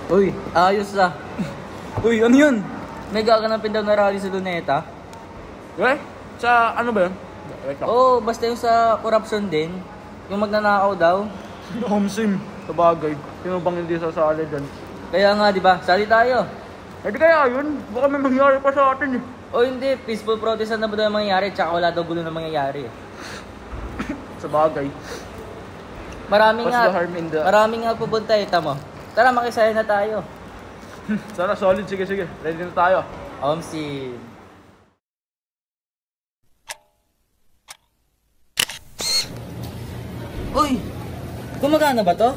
Uy, ayos ah. Uy, ano yun? May gaganapin daw na rally sa Luneta. Eh? Sa ano ba yun? Oo, basta yung sa corruption din. Yung magnanakaw daw. Homsim. Sabagay. Sino bang hindi sasali dyan? Kaya nga, di ba? Sali tayo. Eh di kaya yun? Baka may mangyari pa sa atin eh. O hindi, peaceful protest na ba daw yung mangyayari? Tsaka wala daw gulo na mangyayari. Sabagay. Maraming What's nga. the harm in the... Maraming nga pupunta eh, tamo. Tara, makisaya na tayo. Sana solid. Sige. Ready na tayo. Omsin. Uy! Gumagana ba to?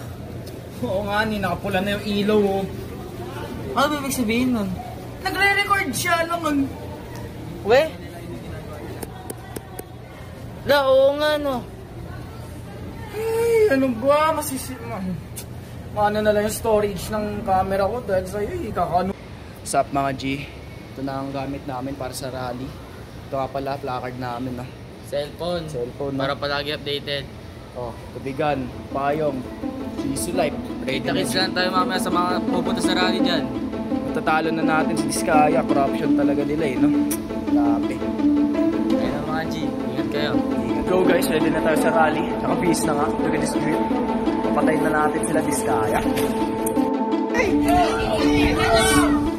Oo nga ni, nakapula na yung ilaw oh. Ano ba ibig sabihin nun? Nagre-record siya naman. We? Oo nga no. Ay, ano ba? Ano na lang yung storage ng camera ko dahil sa'yo eh, kakano. Sup mga G? Ito na ang gamit namin para sa rally. Ito nga pala, placard namin no. Cellphone. No? Para palagi updated. Oh, tubigan, payong, Sisu Life. Kita-kits lang tayo mamaya sa mga pupunta sa rally dyan. Matatalo na natin si Diskaya. Corruption talaga nila eh, no? Grabe. Ayun na mga G, ingat kayo. Go guys, ready na tayo sa rally. Tsaka peace na nga. Look at this drip. Papatayin na natin sila Diskaya.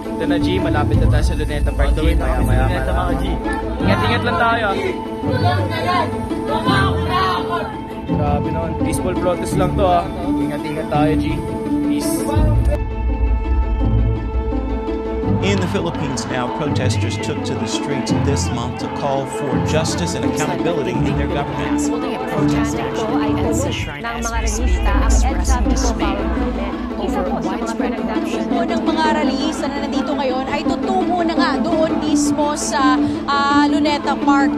Ito na G, malapit na tayo sa Luneta Park G. Maya. Ingat lang tayo. Grabe naman, peaceful protest lang to ah. Ingat tayo G. Peace. In the Philippines now, protesters took to the streets this month to call for justice and accountability in their government. Holding a protest action in EDSA Shrine as we speak, expressing dismay over widespread corruption. Ng mga rallyista na nandito ngayon ay tutungo na nga doon mismo sa Luneta Park.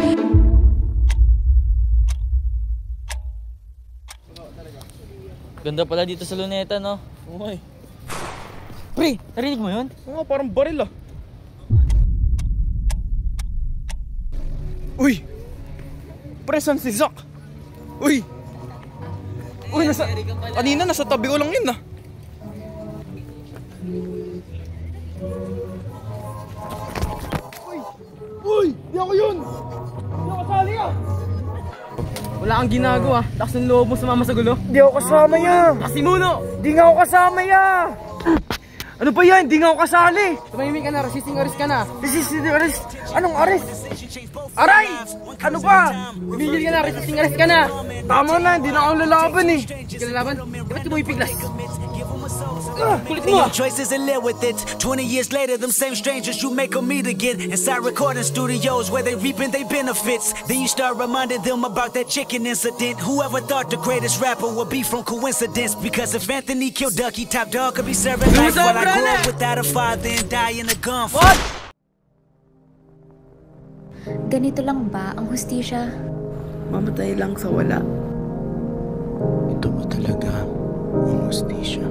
Ganda pala dito sa Luneta, no? Okay. Pre, narinig mo yun? Oo nga, parang baril ah. Uy! Pre, saan si Zach? Uy! Kanina nasa tabi ko lang yun ah. Uy! Di ako yun! Di ako kasali ah! Wala kang ginagawa. Lakas ng loob mo sumama sa gulo. Di ako kasama ya! Kasimuno! Di nga ako kasama ya! Ano ba yan? Di nga ako kasali! Tumahimik ka na, resisting arrest ka na. Resisting arrest? Anong arrest? Aray! Ano ba? Tumigil ka na, resisting arrest ka na. Tama na, hindi na ako lalaban eh. Hindi ka lalaban? Ba't mo ipiglas? Kulit mo ah! Choices and live with it. 20 years later, them same strangers you make them meet again inside recording studios where they reaping their benefits. Then you start reminding them about that chicken incident. Whoever thought the greatest rapper would be from coincidence? Because if Anthony killed Ducky, Top Dog could be serving life while I grow up without a father and die in a gunfight. What? Ganito lang ba ang hustisya? Mamatay lang sa wala. Ito ba talaga ang hustisya?